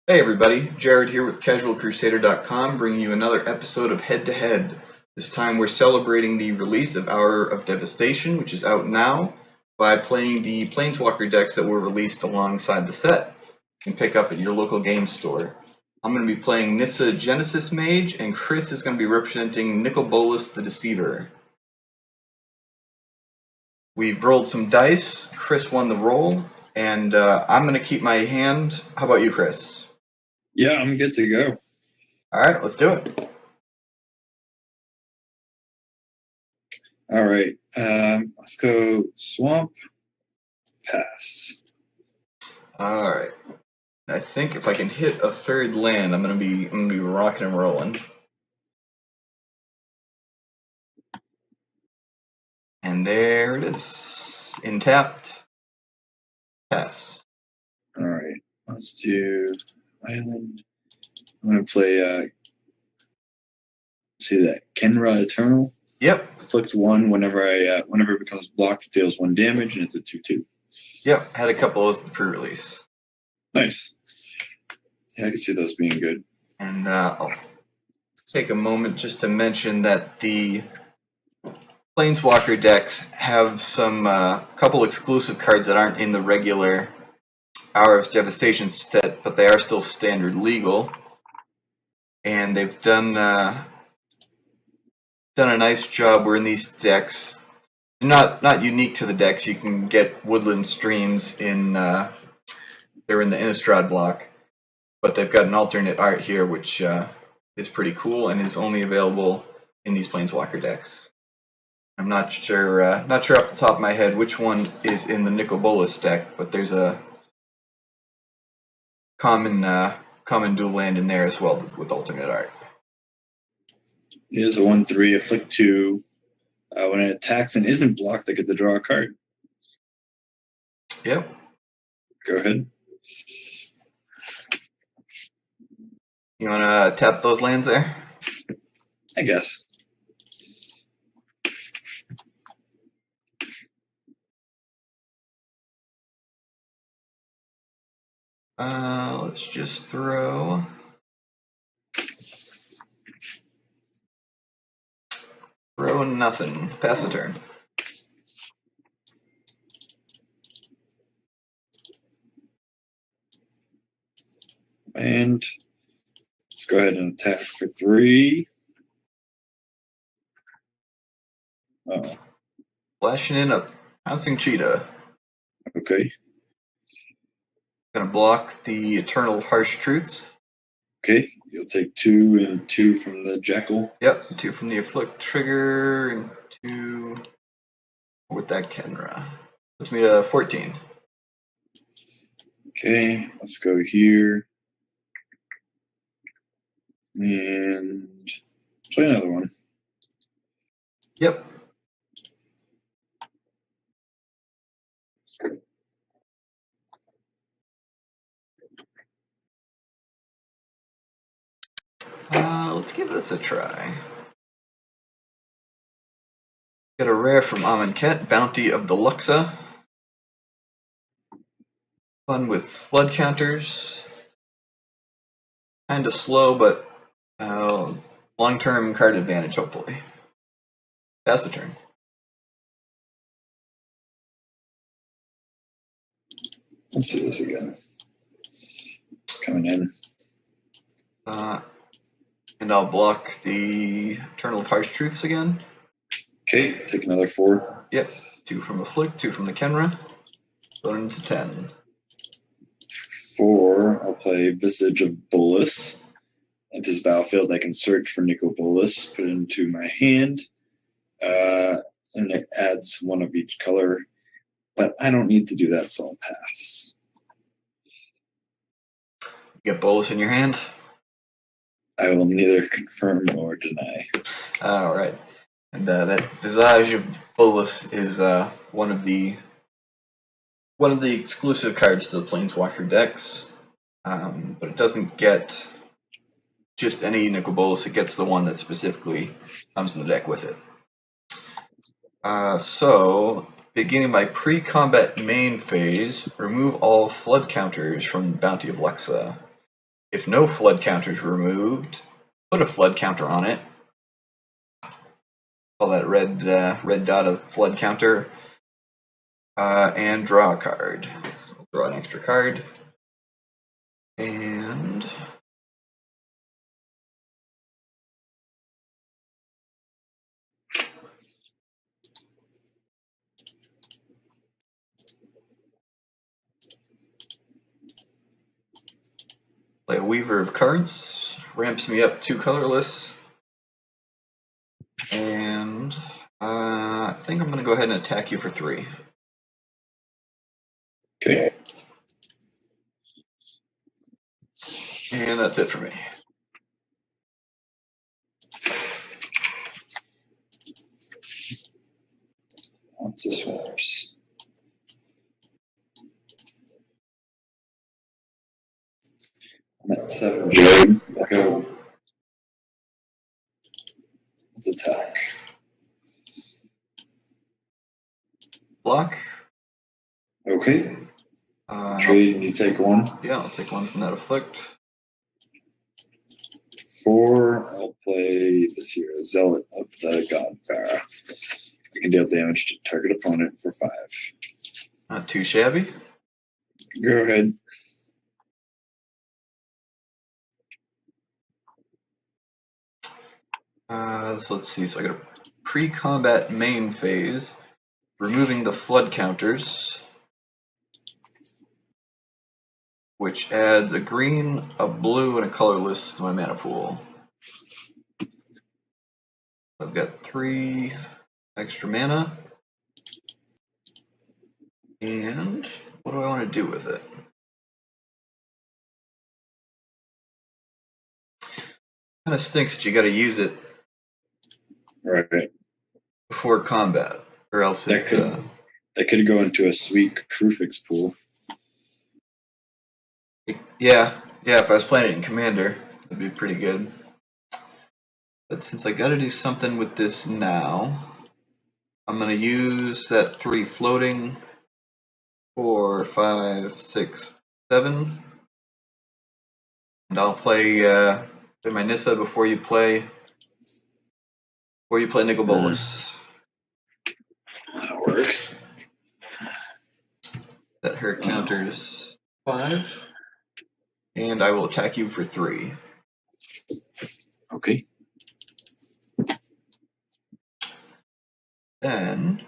Hey everybody, Jared here with CasualCrusader.com, bringing you another episode of Head to Head. This time we're celebrating the release of Hour of Devastation, which is out now, by playing the Planeswalker decks that were released alongside the set. You can pick up at your local game store. I'm going to be playing Nissa Genesis Mage, and Chris is going to be representing Nicol Bolas the Deceiver. We've rolled some dice. Chris won the roll, and I'm going to keep my hand. How about you, Chris? Yeah, I'm good to go. All right, let's do it. All right, let's go swamp, pass. All right. I think if I can hit a third land, I'm gonna be rocking and rolling. And there it is. Intapped. Pass. All right, let's do island. I'm gonna play. See that Kenra Eternal. Yep. Afflict one whenever it becomes blocked, it deals 1 damage, and it's a 2/2. Yep. Had a couple of those pre-release. Nice. Yeah, I can see those being good. And I'll take a moment just to mention that the Planeswalker decks have some couple exclusive cards that aren't in the regular Hour of Devastation set, but they are still standard legal. And they've done a nice job where in these decks, not unique to the decks, you can get Woodland Streams in they're in the Innistrad block, but they've got an alternate art here which is pretty cool and is only available in these Planeswalker decks. I'm not sure off the top of my head which one is in the Nicol Bolas deck, but there's a common dual land in there as well with alternate art. It is a 1/3, afflict 2. When it attacks and isn't blocked, they get to draw a card. Yep. Go ahead. You want to tap those lands there? I guess. Let's just throw nothing. Pass the turn. And let's go ahead and attack for 3. Oh. Flashing in a Pouncing Cheetah. Okay. Gonna block the Eternal Harsh Truths. Okay, you'll take 2 and 2 from the Jackal. Yep, 2 from the Afflict trigger and 2 with that Kenra. Puts me to 14. Okay, let's go here. And play another one. Yep. Let's give this a try. Get a rare from Amonkhet, Bounty of the Luxa. Fun with flood counters. Kind of slow, but long-term card advantage, hopefully. Pass the turn. Let's see this again. Coming in. And I'll block the Eternal Harsh Truths again. Okay, take another 4. Yep, 2 from Afflict, 2 from the Kenra. Going into 10. 4, I'll play Visage of Bolas. Into this battlefield, I can search for Nicol Bolas, put it into my hand, and it adds 1 of each color. But I don't need to do that, so I'll pass. You get Bolas in your hand? I will neither confirm nor deny. All right. And that Visage of Bolas is one of the exclusive cards to the Planeswalker decks, but it doesn't get just any Nicol Bolas. It gets the one that specifically comes in the deck with it. So, beginning my pre-combat main phase, remove all flood counters from Bounty of Luxa. If no flood counter is removed, put a flood counter on it. Call that red dot of flood counter, and draw a card. So draw an extra card, and play a Weaver of Currents. Ramps me up 2 colorless, and I think I'm going to go ahead and attack you for 3. Okay. And that's it for me. Onto swaps. I'm at 7. Jared, go. Let's attack. Block. Okay. Trade, you take 1. Yeah, I'll take 1 from that Afflict. 4, I'll play this here, Zealot of the Godfara. I can deal damage to target opponent for 5. Not too shabby. Go ahead. So let's see. So I got a pre-combat main phase, removing the flood counters, which adds a green, a blue, and a colorless to my mana pool. I've got 3 extra mana. And what do I want to do with it? Kind of stinks that you got to use it Right. before combat, or else that could go into a sweet Crucifix pool. Yeah. If I was playing it in Commander, it'd be pretty good. But since I got to do something with this now, I'm going to use that 3 floating, 4, 5, 6, 7, and I'll play my Nissa before you play Nicol Bolas. That works. That hurt counters 5, and I will attack you for 3. Okay. Then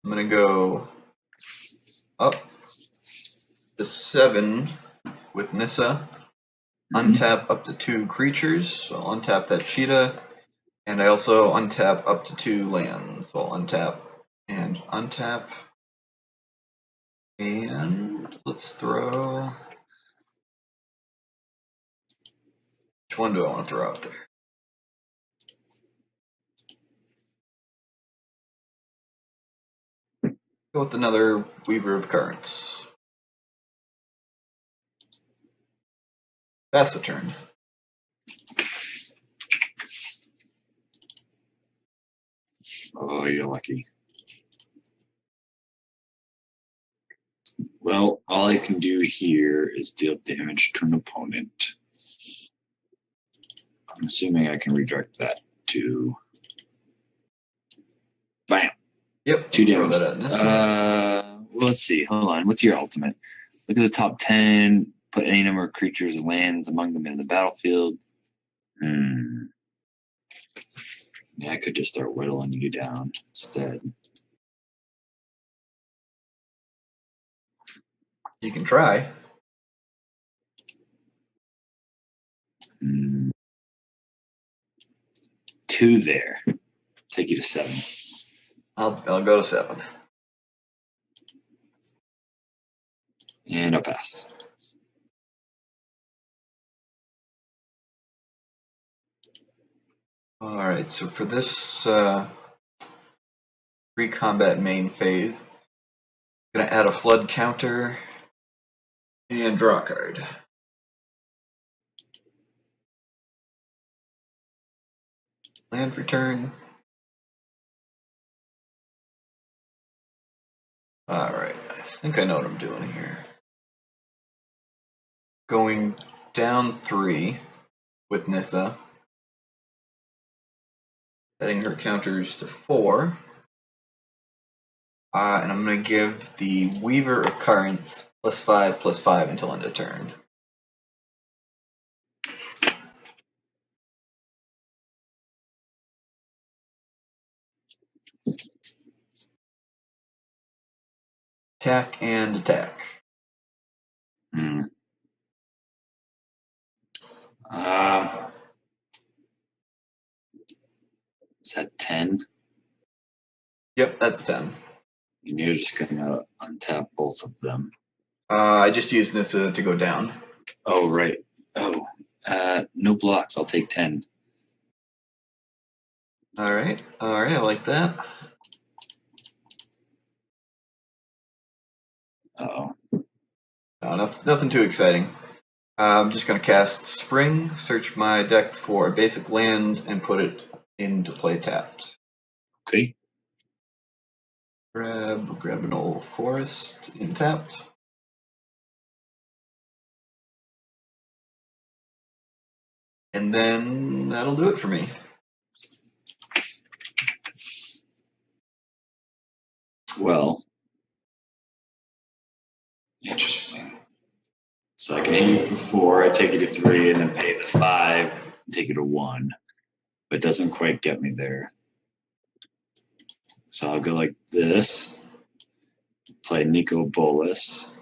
I'm gonna go up to 7 with Nissa. Untap up to 2 creatures, so I'll untap that cheetah, and I also untap up to 2 lands. So I'll untap and untap, and let's throw. Which one do I want to throw out there? Go with another Weaver of Currents. That's the turn. Oh, you're lucky. Well, all I can do here is deal damage to an opponent. I'm assuming I can redirect that to... Bam! Yep. 2 throw damage. that at Nissa. Well, let's see. Hold on. What's your ultimate? Look at the top 10. Put any number of creatures and lands among them in the battlefield. Yeah, I could just start whittling you down instead. You can try. 2 there. Take you to 7. I'll go to 7. And I'll pass. Alright, so for this pre-combat main phase, I'm going to add a flood counter and draw a card. Land for turn. Alright, I think I know what I'm doing here. going down 3 with Nissa, setting her counters to 4. And I'm going to give the Weaver of Currents +5/+5 until end of turn. Attack and attack. Is that 10? Yep, that's 10. And you're just gonna untap both of them. I just used Nissa to go down. Oh, right. Oh, no blocks. I'll take 10. Alright, I like that. Uh-oh. No, nothing too exciting. I'm just going to cast Spring, search my deck for a basic land, and put it into play tapped. Okay. Grab an old forest in tapped. And then that'll do it for me. Well, interesting. So I can hit you for 4, I take you to 3, and then pay the 5, and take you to 1. But it doesn't quite get me there. So I'll go like this, play Nicol Bolas,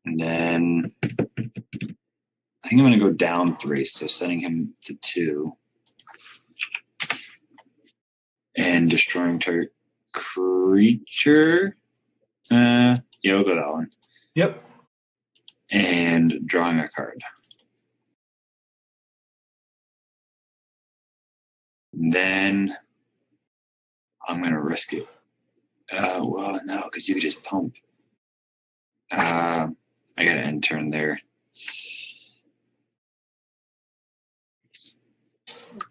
and then I think I'm going to go down 3, so sending him to 2. And destroying target creature. Yeah, we'll go that one. Yep. And drawing a card. Then I'm going to risk it. Well, no, because you could just pump. I got to end turn there.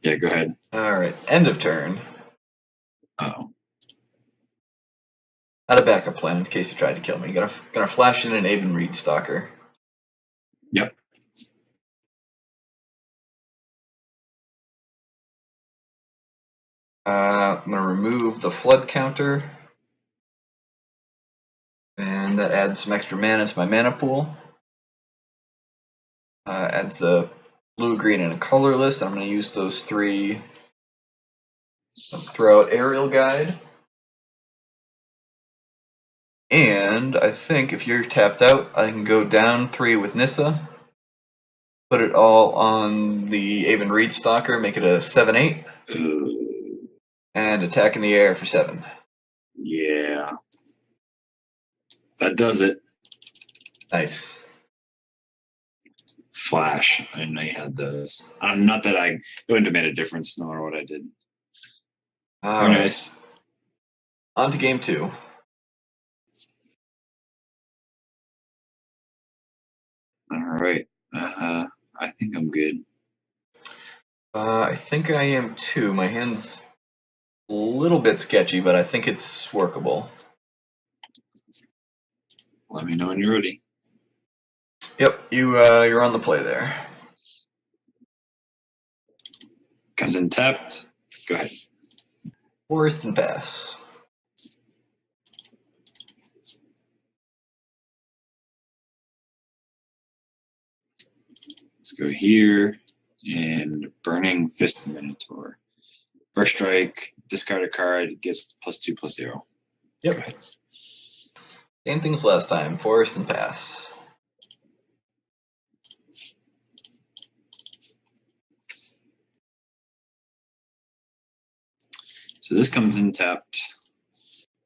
Yeah, go ahead. All right, end of turn. Oh. Had a backup plan in case you tried to kill me. Gonna flash in an Aven Reed Stalker. Yep. I'm gonna remove the flood counter, and that adds some extra mana to my mana pool. Adds a blue, green, and a colorless. I'm gonna use those 3. Throw out Aerial Guide. And I think if you're tapped out, I can go down 3 with Nissa. Put it all on the Aven Reed Stalker, make it a 7/8. And attack in the air for 7. Yeah. That does it. Nice. Flash. I didn't know you had those. Not that it wouldn't have made a difference no matter what I did. All Very right. nice. On to game 2. All right. I think I'm good. I think I am too. My hand's a little bit sketchy, but I think it's workable. Let me know when you're ready. Yep, you're on the play there. Comes in tapped. Go ahead. Forest and pass. Let's go here and Burning Fist Minotaur. First strike, discard a card, gets +2/+0. Yep. Go ahead. Same thing as last time. Forest and pass. So this comes in tapped,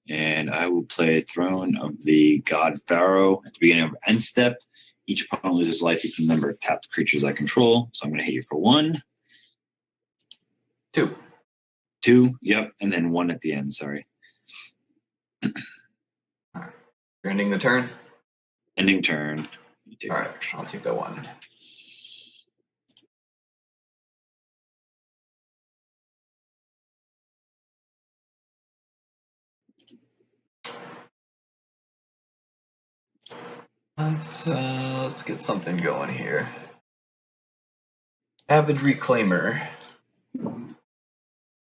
and I will play Throne of the God Pharaoh at the beginning of end step. Each opponent loses life equal to the number of tapped creatures I control. So I'm going to hit you for 1. 2. 2, yep, and then 1 at the end, sorry. You're ending the turn? Ending turn. All right, I'll take that 1. Let's get something going here. Avid Reclaimer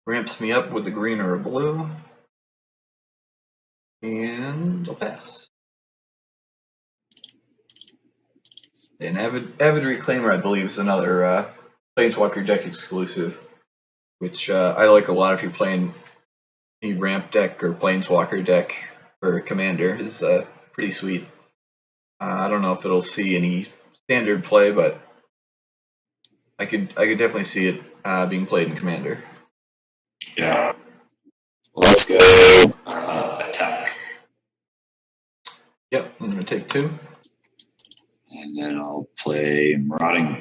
ramps me up with a green or a blue, and I'll pass. And Avid Reclaimer, I believe, is another Planeswalker deck exclusive, which I like a lot if you're playing any ramp deck or Planeswalker deck for Commander. Is pretty sweet. I don't know if it'll see any standard play, but I could definitely see it being played in Commander. Yeah. Let's go attack. Yep, I'm going to take 2. And then I'll play Marauding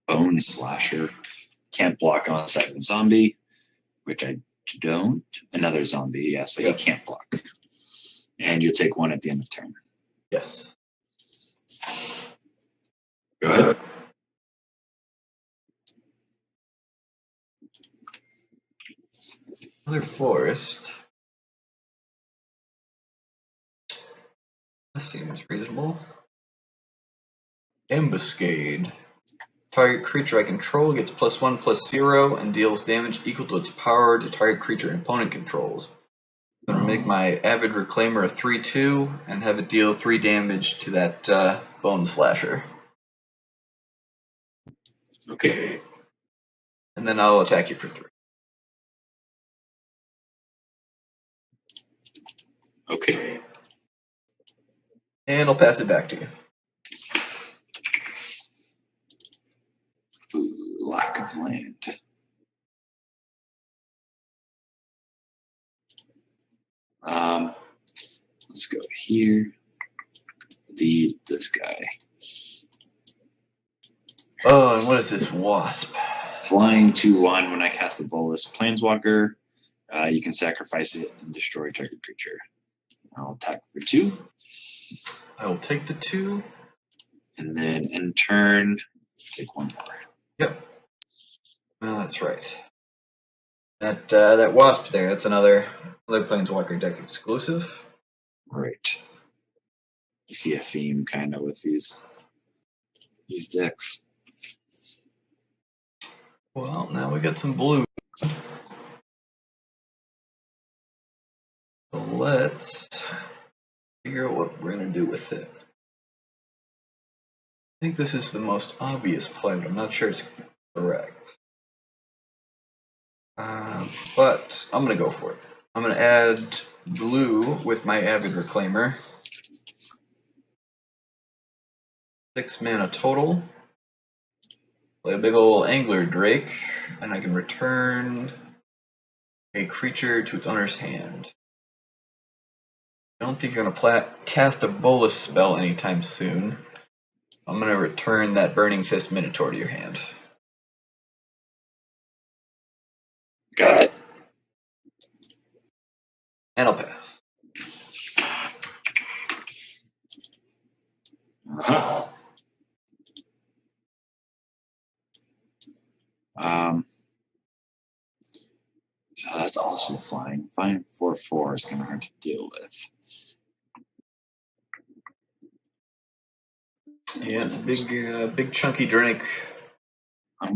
Bone Slasher. Can't block on a second zombie, which I don't. Another zombie, yeah, so you can't block. And you'll take 1 at the end of turn. Yes. Go ahead. Another forest. That seems reasonable. Ambuscade. Target creature I control gets +1/+0 and deals damage equal to its power to target creature an opponent controls. I'm going to make my Avid Reclaimer a 3/2 and have it deal 3 damage to that Bone Slasher. Okay. And then I'll attack you for 3. Okay. And I'll pass it back to you. Lack of land. Let's go here. This guy. Oh, and what is this wasp? Flying 2/1 when I cast a Bolas Planeswalker. You can sacrifice it and destroy target creature. I'll attack for 2. I will take the 2. And then in turn, take 1 more. Yep. Oh, that's right. That wasp there, that's another Planeswalker deck exclusive. Right. You see a theme kind of with these decks. Well, now we got some blue. So let's figure out what we're going to do with it. I think this is the most obvious play, but I'm not sure it's correct. But I'm going to go for it. I'm going to add blue with my Avid Reclaimer. 6 mana total. Play a big old Angler Drake, and I can return a creature to its owner's hand. I don't think you're going to cast a Bolas spell anytime soon. I'm going to return that Burning Fist Minotaur to your hand. Got it. And I'll pass. Uh-huh. So that's also flying. Flying 4/4 is kind of hard to deal with. Yeah, it's a big chunky drink. I'm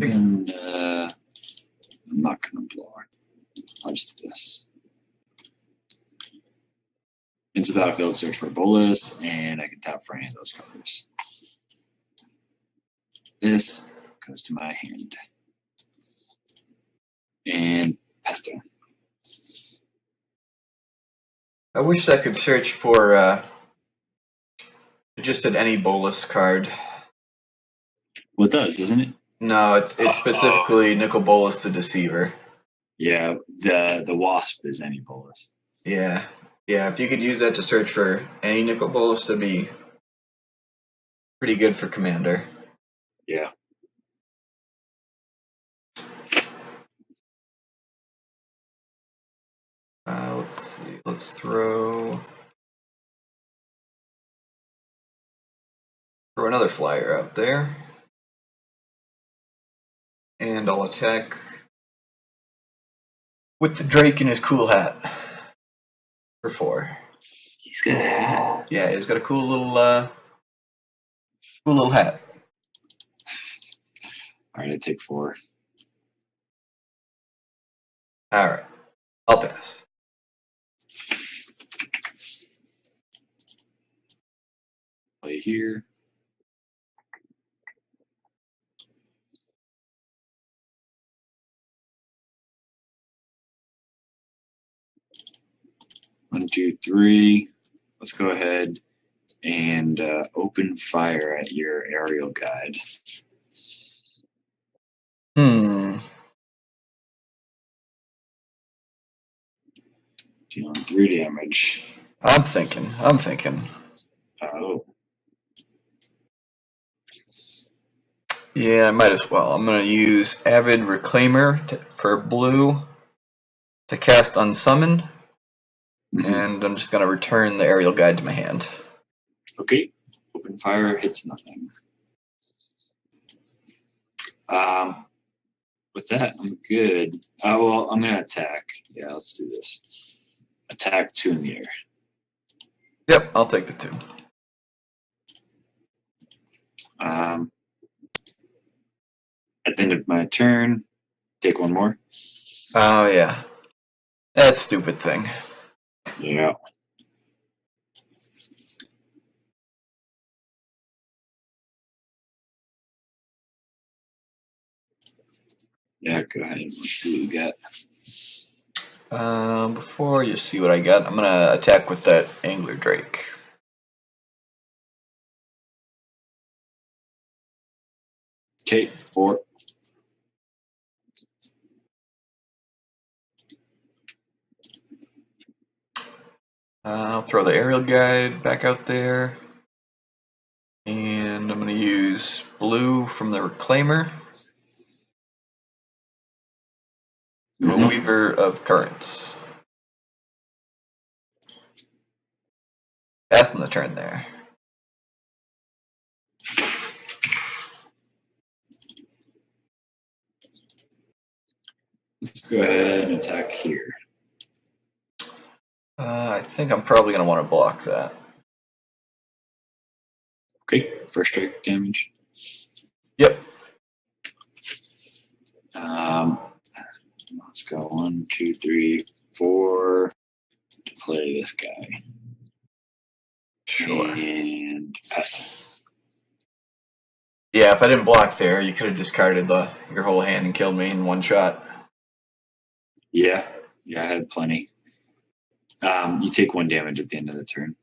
not gonna blow it. I'll just do this. Into the battlefield, search for Bolas, and I can tap for any of those colors. This goes to my hand. And pass turn. I wish I could search for just an any Bolas card. Well, it does, doesn't it? No, it's specifically Nicol Bolas the Deceiver. Yeah, the Wasp is any Bolas. Yeah. Yeah, if you could use that to search for any Nicol Bolas, that'd be pretty good for Commander. Yeah. Let's see. Let's throw another flyer out there. And I'll attack with the Drake in his cool hat for 4. He's got a hat. Yeah, he's got a cool little Cool little hat. Alright, I take 4. Alright. I'll pass. Play here. One, two, three. Let's go ahead and open fire at your aerial guide. Dealing 3 damage. I'm thinking. Oh. Yeah, I might as well. I'm going to use Avid Reclaimer for blue to cast Unsummon, and I'm just going to return the aerial guide to my hand. Okay. Open fire hits nothing. With that, I'm good. Well, I'm going to attack. Yeah, let's do this. Attack 2 in the air. Yep, I'll take the 2. At the end of my turn, take 1 more. Oh, yeah. That stupid thing. Yeah. Yeah, go ahead. Let's see what we got. Before you see what I got, I'm going to attack with that Angler Drake. Okay, 4. I'll throw the aerial guide back out there. And I'm going to use blue from the Reclaimer. A Weaver of Currents. Passing the turn there. Let's go ahead and attack here. I think I'm probably going to want to block that. Okay, first strike damage. Yep. Let's go 1, 2, 3, 4 to play this guy. Sure. And pass. Yeah, if I didn't block there, you could have discarded your whole hand and killed me in one shot. Yeah, I had plenty. You take 1 damage at the end of the turn.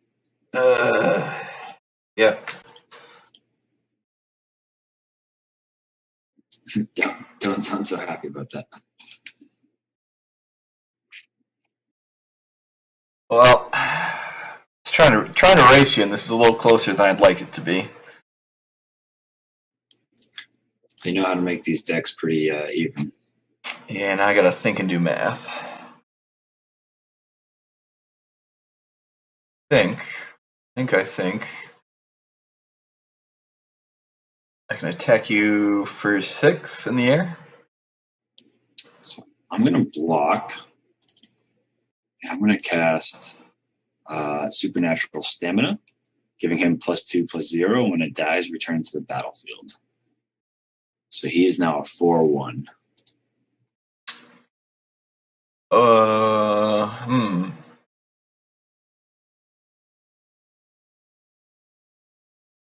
Yeah. Don't sound so happy about that. Well, I was trying to race you, and this is a little closer than I'd like it to be. They know how to make these decks pretty even. Yeah, now I gotta think and do math. I think I can attack you for 6 in the air. So I'm gonna block. I'm gonna cast Supernatural Stamina, giving him +2/+0. When it dies, return to the battlefield. So he is now a 4/1.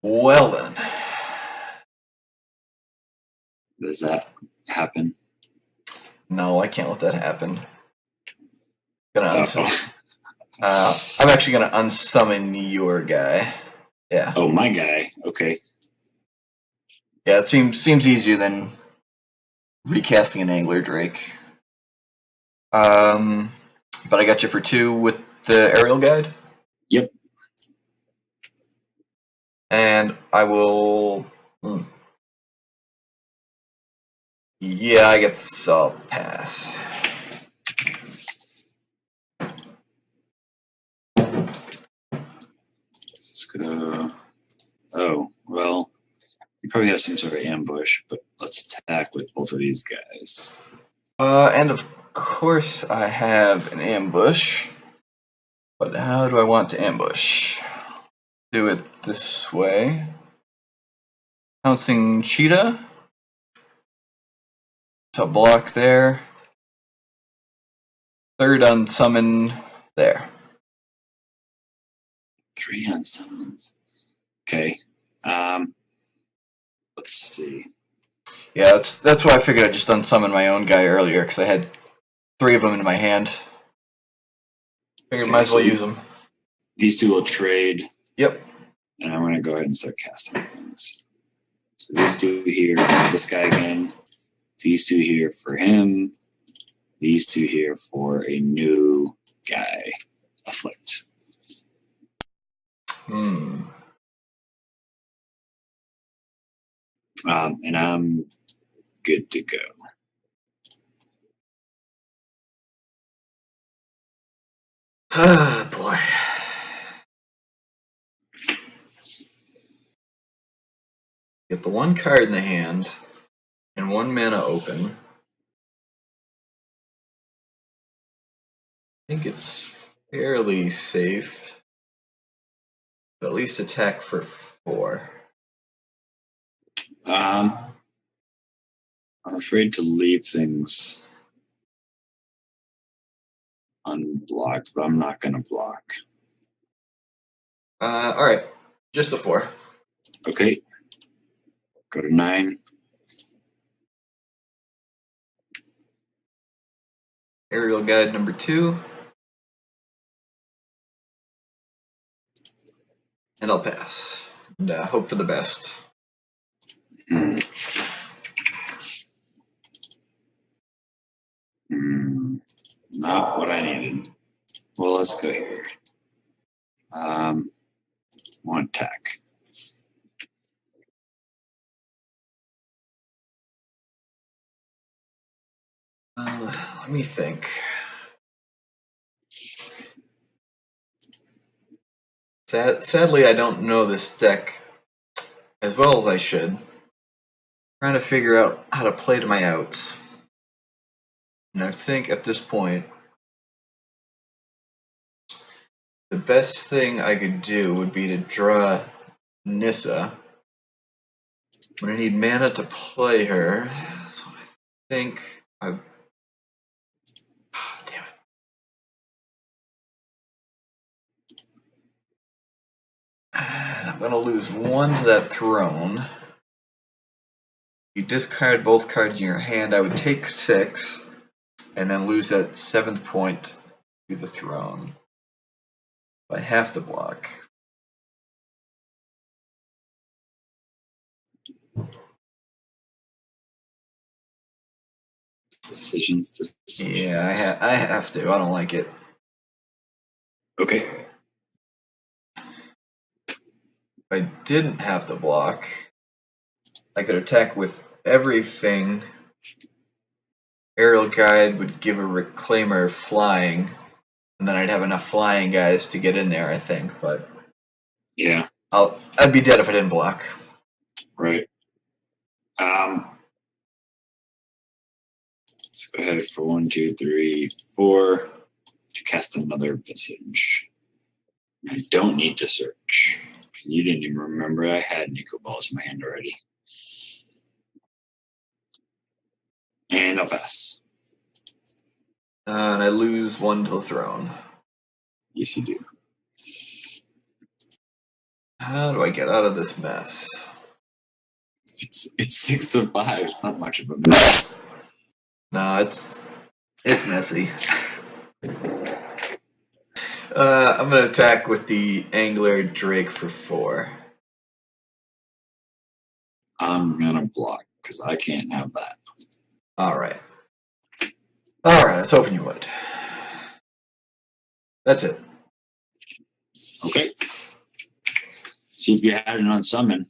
Well then. Does that happen? No, I can't let that happen. I'm actually gonna unsummon your guy. Yeah. Oh, my guy. Okay. Yeah, it seems easier than recasting an Angler Drake. But I got you for 2 with the aerial guide. Yep. And I will. Yeah, I guess I'll pass. Let's go. Oh, well, you probably have some sort of ambush, but let's attack with both of these guys. And of course I have an ambush. But how do I want to ambush? Do it this way. Pouncing Cheetah to block there. Third unsummon there. 3 unsummons. Okay. Let's see. Yeah, that's why I figured I'd just unsummon my own guy earlier, because I had 3 of them in my hand. Figured might as well use them. These two will trade. Yep. And I'm going to go ahead and start casting things. So these two here for this guy again. These two here for him. These two here for a new guy. Afflict. And I'm good to go. Ah, boy. Get the 1 card in the hand and 1 mana open. I think it's fairly safe. But at least attack for 4. I'm afraid to leave things unblocked, but I'm not going to block. Alright. Just the 4. Okay. Go to 9. Aerial Guide number 2. And I'll pass. And hope for the best. Not what I needed. Well, let's go here. 1 attack. Let me think. Sadly, I don't know this deck as well as I should. Trying to figure out how to play to my outs. And I think at this point, the best thing I could do would be to draw Nissa. I'm going to need mana to play her. So I think I... damn it. And I'm going to lose 1 to that throne. You discard both cards in your hand, I would take 6, and then lose that 7th point to the throne. I have to block. Decisions. Yeah, I have to. I don't like it. Okay. If I didn't have to block, I could attack with everything. Aerial Guide would give a Reclaimer flying, and then I'd have enough flying guys to get in there, I think. But yeah, I'd be dead if I didn't block. Right. Let's go ahead for 1, 2, 3, 4 to cast another Visage. I don't need to search. You didn't even remember I had Nicol balls in my hand already. And I'll pass. And I lose 1 to the throne. Yes, you do. How do I get out of this mess? It's 6 to 5. It's not much of a mess. No, it's messy. I'm gonna attack with the Angler Drake for 4. I'm gonna block because I can't have that. Alright. Alright, let's hoping you would. That's it. Okay. See if you had it on summon.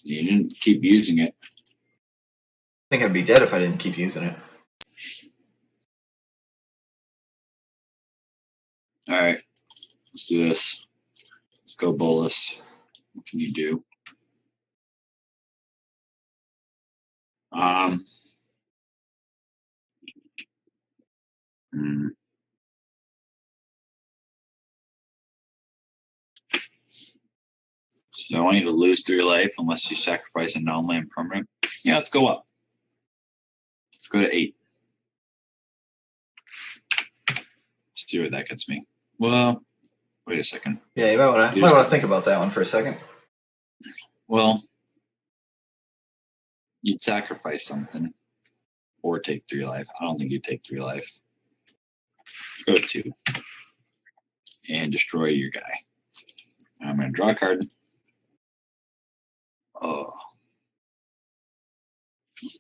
You didn't keep using it. I think I'd be dead if I didn't keep using it. Alright. Let's do this. Let's go, Bolas. What can you do? So I want you to lose 3 life unless you sacrifice a non-land permanent. Yeah, let's go up. Let's go to 8. Let's see where that gets me. Well, wait a second. Yeah, you might want to think about that one for a second. Well, you'd sacrifice something or take 3 life. I don't think you'd take 3 life. Let's go to 2 and destroy your guy. I'm going to draw a card. Oh.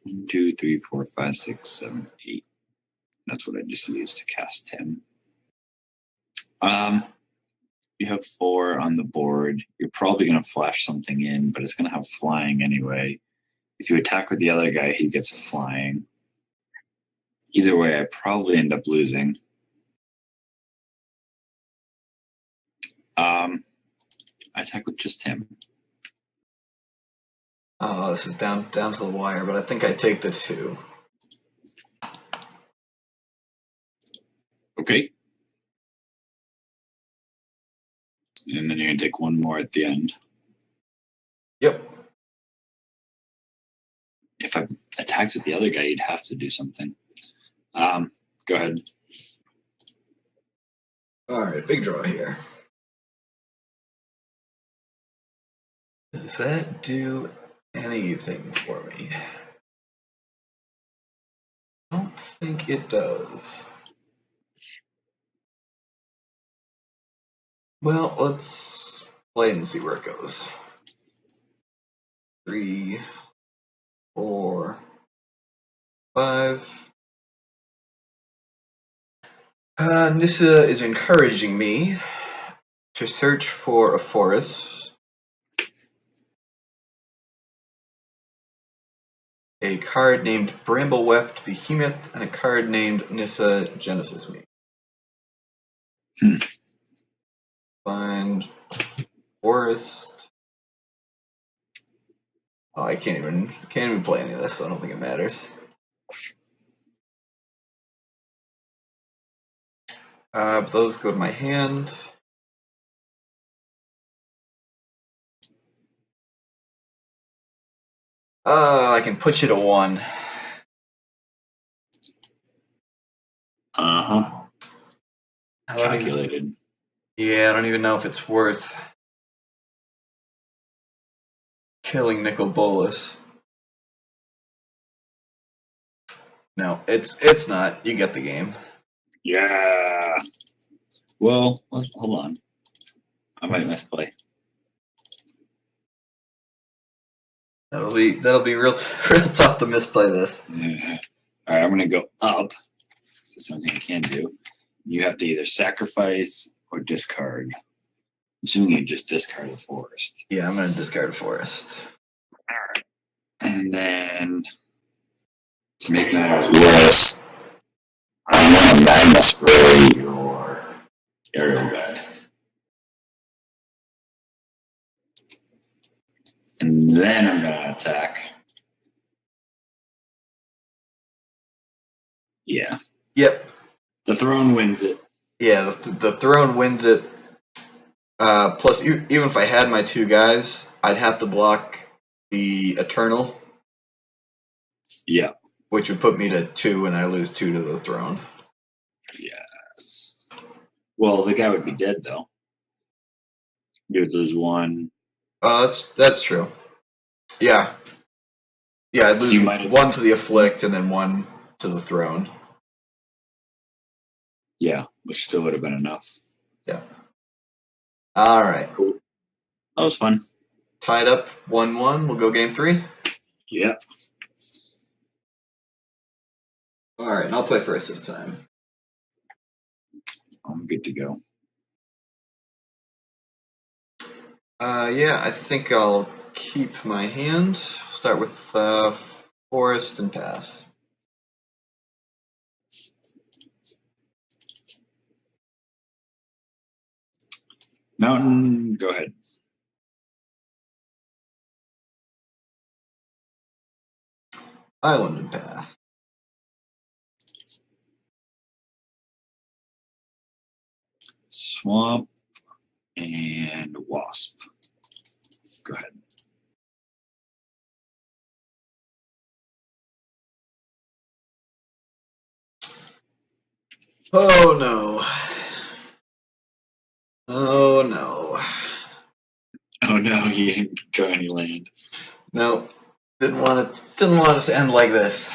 1, 2, 3, 4, 5, 6, 7, 8. That's what I just used to cast him. You have 4 on the board. You're probably going to flash something in, but it's going to have flying anyway. If you attack with the other guy, he gets a flying. Either way, I probably end up losing. I attack with just him. Oh, this is down to the wire, but I think I take the 2. Okay. And then you're going to take 1 more at the end. Yep. If I attacked with the other guy, you'd have to do something. Go ahead. All right, big draw here. Does that do anything for me? I don't think it does. Well, let's play and see where it goes. 3, 4, 5. Nissa is encouraging me to search for a forest, a card named Brambleweft Behemoth, and a card named Nissa Genesis Me. Find forest. Oh, I can't even play any of this, so I don't think it matters. But those go to my hand. I can push it to 1. Calculated. Yeah, I don't even know if it's worth killing Nicol Bolas. No, it's not. You get the game. Yeah. Well, hold on. I might misplay. That'll be real tough to misplay this. Yeah. All right, I'm going to go up. That's something I can do. You have to either sacrifice or discard. Assuming you just discard the forest. Yeah, I'm going to discard forest. All right. And then to make matters worse, I'm going to Magma Spray your aerial guide. And then I'm going to attack. Yeah. Yep. The throne wins it. Yeah, the throne wins it. Plus, even if I had my 2 guys, I'd have to block the Eternal. Yeah. Which would put me to 2, and I lose 2 to the throne. Yes. Well, the guy would be dead, though. You would lose 1. That's true. Yeah. Yeah, I'd lose 1 to the Afflict, and then 1 to the throne. Yeah, which still would have been enough. Yeah. All right. Cool. That was fun. Tied up 1-1. We'll go game 3. Yeah. All right, and I'll play first this time. I'm good to go. Yeah, I think I'll keep my hand. Start with forest and pass. Mountain, go ahead. Island and pass. Swamp and wasp. Go ahead. Oh no. Oh no. Oh no, you didn't draw any land. No, didn't want it to end like this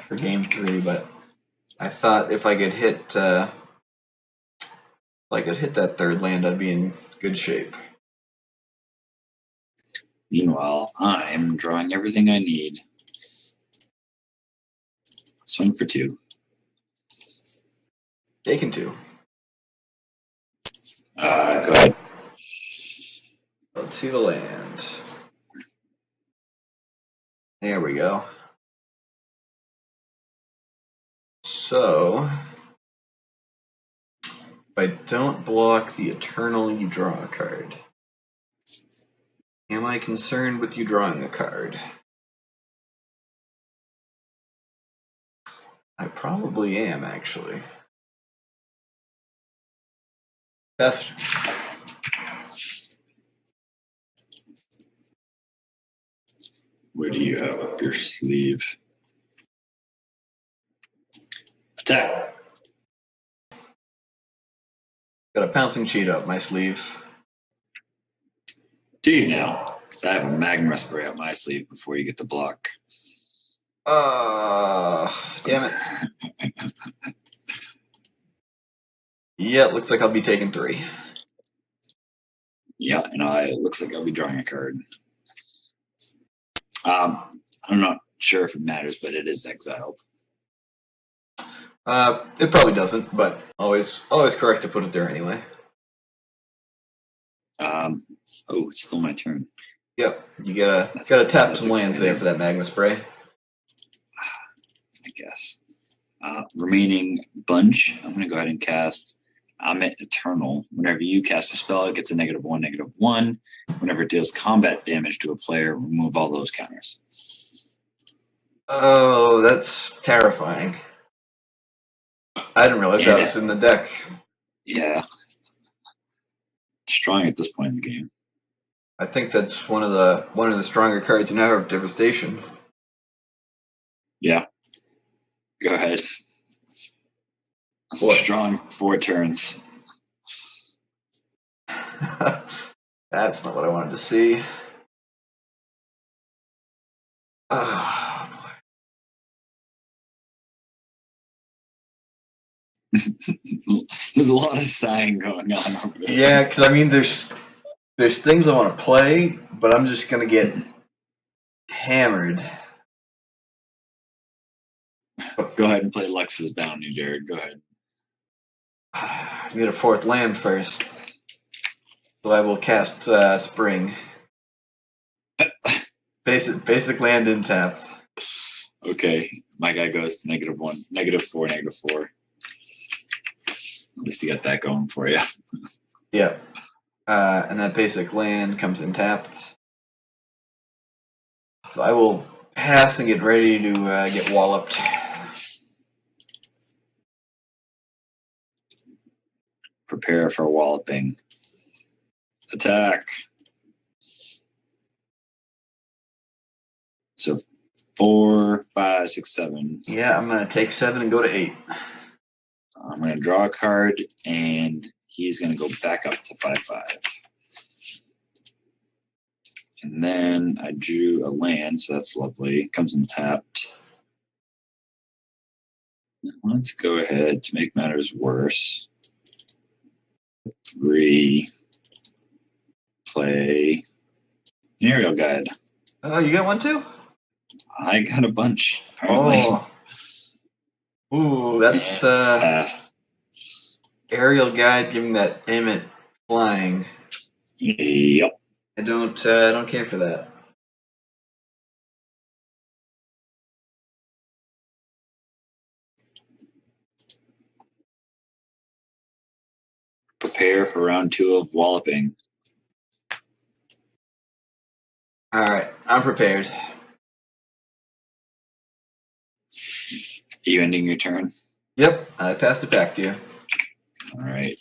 for game 3, but I thought if I could hit that third land, I'd be in good shape. Meanwhile, I am drawing everything I need. Swing for 2. Taken 2. Go ahead. Let's see the land. There we go. So, if I don't block the Eternal, you draw a card. Am I concerned with you drawing a card? I probably am, actually. Pass it. Where do you have up your sleeve? Attack. Got a pouncing cheat up my sleeve. Do you now? Because I have a magma spray up my sleeve before you get the block. Damn it. Yeah, looks like I'll be taking 3. Yeah, and it looks like I'll be drawing a card. I'm not sure if it matters, but it is exiled. It probably doesn't, but always correct to put it there anyway. Oh, it's still my turn. Yep, you gotta tap some lands there for that magma spray. I guess. Remaining bunch, I'm going to go ahead and cast Amit Eternal. Whenever you cast a spell, it gets a -1/-1. Whenever it deals combat damage to a player, remove all those counters. Oh, that's terrifying. I didn't realize that was in the deck. Yeah. Strong at this point in the game. I think that's one of the stronger cards in Hour of Devastation. Yeah. Go ahead. That's a strong 4 turns. That's not what I wanted to see. Oh, boy. There's a lot of sighing going on over there. Yeah, because I mean, there's things I want to play, but I'm just gonna get hammered. Go ahead and play Lux's Bounty, Jared. Go ahead. I need a 4th land first. So I will cast Spring. Basic land intapped. Okay, my guy goes to -1, -4, -4. At least you got that going for you. Yeah. And that basic land comes intapped. So I will pass and get ready to get walloped. Prepare for walloping. Attack. So 4, 5, 6, 7. Yeah, I'm going to take 7 and go to 8. I'm going to draw a card, and he's going to go back up to 5/5. And then I drew a land, so that's lovely. Comes in tapped. Let's go ahead to make matters worse. 3. Play an Aerial Guide. Oh, you got one too? I got a bunch, apparently. Oh. Ooh, that's pass. Aerial Guide giving that Emmett flying. Yep. I don't care for that. Prepare for round 2 of walloping. All right, I'm prepared. Are you ending your turn? Yep, I passed it back to you. All right.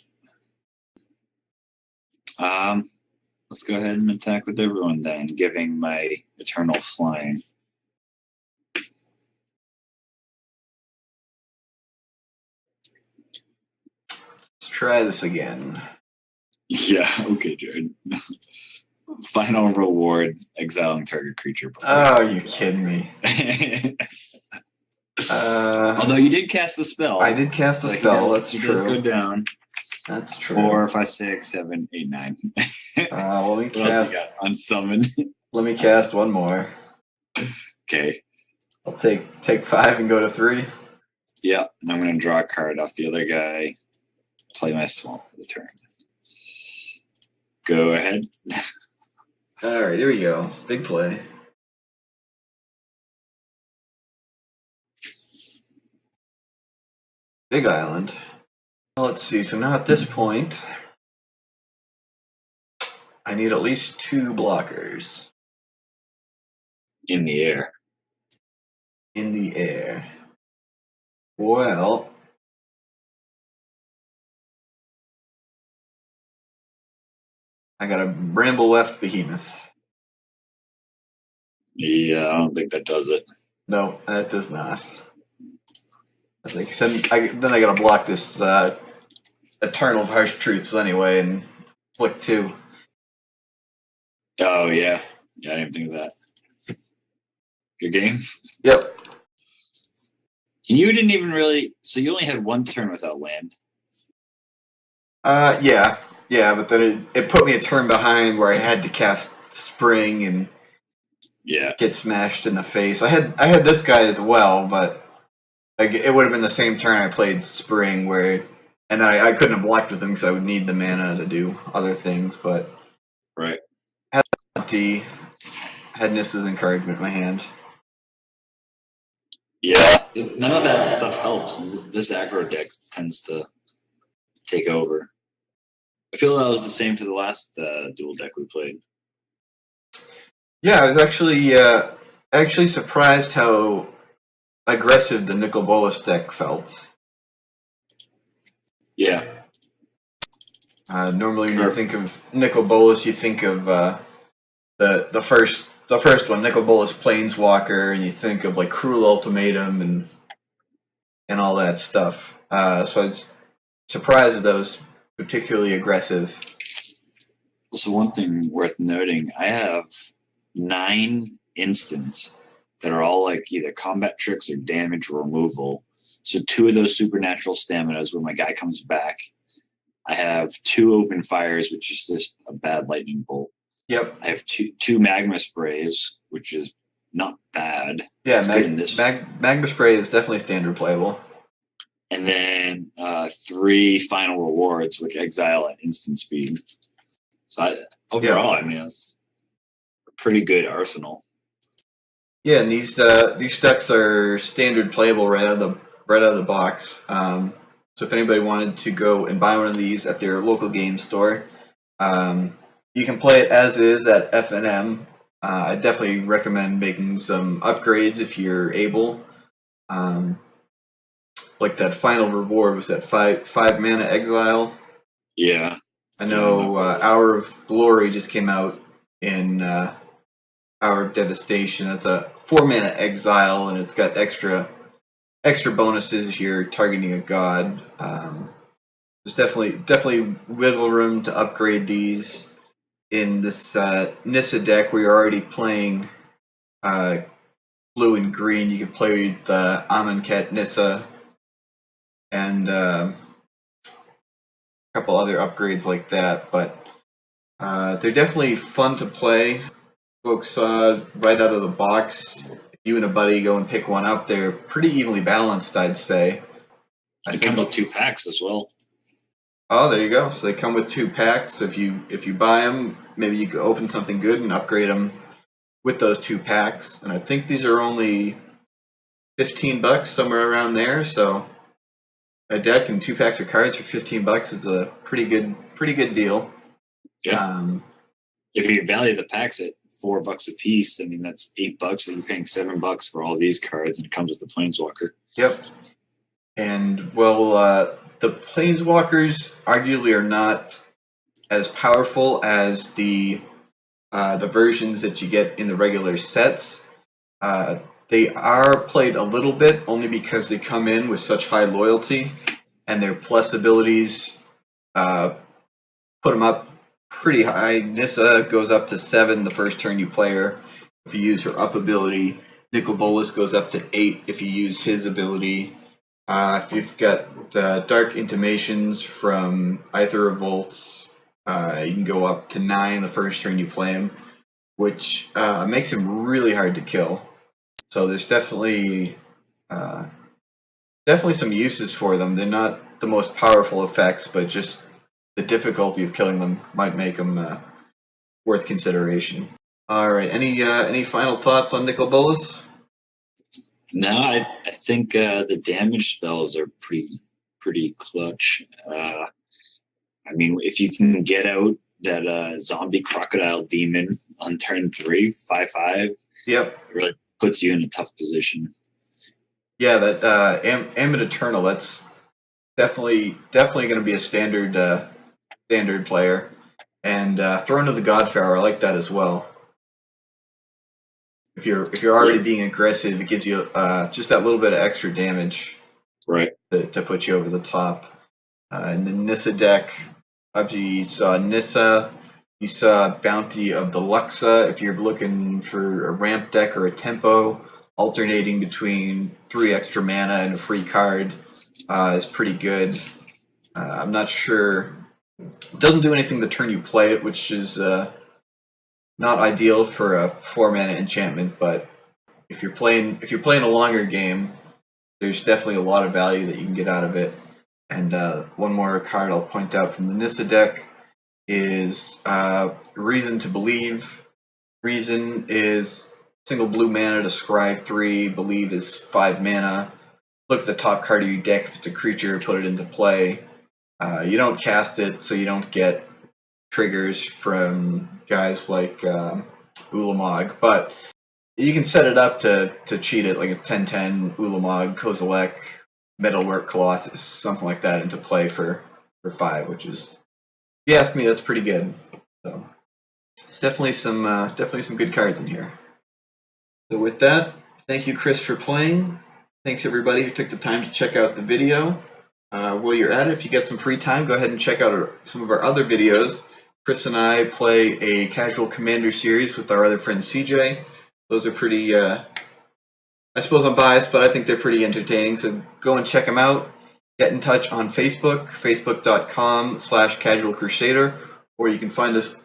let's go ahead and attack with everyone then, giving my Eternal Flying. Let's try this again. Yeah, okay, Jared. Final reward, exiling target creature. Oh, you kidding me? Although you did cast the spell. I did cast the spell, that's true. He does go down. That's true. 4, 5, 6, 7, 8, 9. Let me What else you got? Unsummoned. Let me cast one more. Okay. I'll take 5 and go to 3. Yeah, and I'm going to draw a card off the other guy. Play my swamp for the turn. Go ahead. All right, here we go. Big play. Big Island. Well, let's see. So now at this point, I need at least 2 blockers. In the air. In the air. Well, I got a Bramble Left Behemoth. Yeah, I don't think that does it. No, that does not. I think then I gotta block this Eternal Harsh Truths anyway and flick 2. Oh, yeah. Yeah, I didn't think of that. Good game. Yep. And you didn't even really... So you only had 1 turn without land. Yeah, but then it put me a turn behind where I had to cast Spring and get smashed in the face. I had this guy as well, but it would have been the same turn I played Spring, and then I couldn't have blocked with him because I would need the mana to do other things. But right, had Nissa's Encouragement in my hand. Yeah, none of that stuff helps. This aggro deck tends to take over. I feel that was the same for the last dual deck we played. Yeah, I was actually surprised how aggressive the Nicol Bolas deck felt. Yeah. Normally, when you think of Nicol Bolas, you think of the first one, Nicol Bolas Planeswalker, and you think of like Cruel Ultimatum and all that stuff. So I was surprised that was particularly aggressive. So one thing worth noting, I have 9 instants that are all like either combat tricks or damage or removal. So 2 of those supernatural staminas when my guy comes back. I have 2 open fires, which is just a bad lightning bolt. Yep. I have two magma sprays, which is not bad. Yeah, magma spray is definitely standard playable. And then 3 final rewards, which exile at instant speed. So overall, I mean, it's a pretty good arsenal. Yeah, and these decks are standard playable right out of the box. So if anybody wanted to go and buy one of these at their local game store, you can play it as is at FNM. I definitely recommend making some upgrades if you're able. Like that final reward was that 5 mana exile. Yeah. I know Hour of Glory just came out in Hour of Devastation. That's a 4 mana exile, and it's got extra bonuses if you're targeting a god. There's definitely wiggle room to upgrade these. In this Nissa deck, where you're already playing blue and green, you can play the Amonkhet Nissa and a couple other upgrades like that. But they're definitely fun to play. Folks, right out of the box, if you and a buddy go and pick one up, they're pretty evenly balanced, I'd say. It comes with 2 packs as well. Oh, there you go. So they come with 2 packs. If you buy them, maybe you could open something good and upgrade them with those 2 packs. And I think these are only $15, somewhere around there. So a deck and 2 packs of cards for $15 is a pretty good deal. Yeah. If you value the packs at $4 a piece, I mean that's $8, so you're paying $7 for all these cards, and it comes with the Planeswalker. Yep. And well, the Planeswalkers arguably are not as powerful as the versions that you get in the regular sets. They are played a little bit only because they come in with such high loyalty, and their plus abilities put them up pretty high. Nissa goes up to 7 the first turn you play her if you use her up ability. Nicol Bolas goes up to 8 if you use his ability. If you've got Dark Intimations from Aether Revolts, you can go up to 9 the first turn you play him, which makes him really hard to kill. So there's definitely some uses for them. They're not the most powerful effects, but just the difficulty of killing them might make them worth consideration. All right. Any final thoughts on Nicol Bolas? No, I think the damage spells are pretty clutch. I mean, if you can get out that zombie crocodile demon on turn 3, 5/5, yep, it really puts you in a tough position. Yeah, that Amit Eternal, that's definitely going to be a standard player. And Throne of the Godpharaoh, I like that as well. If you're already being aggressive, it gives you just that little bit of extra damage, right, to put you over the top. In the Nissa deck, obviously you saw Nissa, you saw Bounty of the Luxa. If you're looking for a ramp deck or a tempo, alternating between 3 extra mana and a free card is pretty good. I'm not sure. It doesn't do anything the turn you play it, which is not ideal for a 4 mana enchantment. But if you're playing a longer game, there's definitely a lot of value that you can get out of it. And one more card I'll point out from the Nissa deck is Reason to Believe. Reason is single blue mana to scry 3. Believe is 5 mana. Look at the top card of your deck. If it's a creature, put it into play. You don't cast it, so you don't get triggers from guys like Ulamog, but you can set it up to cheat it, like a 10/10 Ulamog, Kozilek, Metalwork Colossus, something like that, into play for 5, which is, if you ask me, that's pretty good. So it's definitely some good cards in here. So with that, thank you, Chris, for playing. Thanks everybody who took the time to check out the video. While you're at it, if you get some free time, go ahead and check out some of our other videos. Chris and I play a casual commander series with our other friend CJ. Those are pretty, I suppose I'm biased, but I think they're pretty entertaining. So go and check them out. Get in touch on Facebook, facebook.com/casualcrusader, or you can find us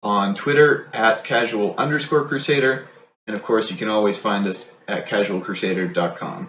on Twitter at @casual_crusader. And of course, you can always find us at casualcrusader.com.